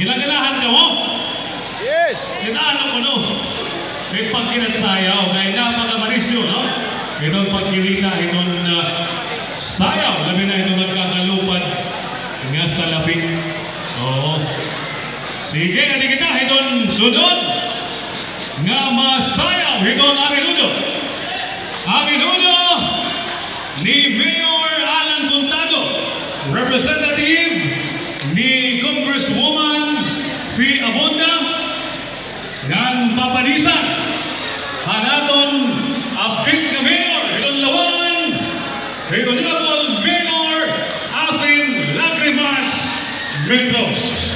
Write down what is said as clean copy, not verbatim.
Ginaganahan ka mo? Yes. Ginahan ko no. May pagkinagsayaw. Kaya napakamarisyo, no? Itong pagkilita, itong sayaw. Labi na itong magkakalupad nga sa lapik. Oo. Sige, hindi kita. Itong sunod nga masayaw. Itong aminudo. Aminudo ni Mayor Alan Contado, Representative ni Congresswoman Fee Abonda, ng papanisan hanaton update na Mayor itong lawan itong Honorable Mayor Alvin Lagrimas Mendoza.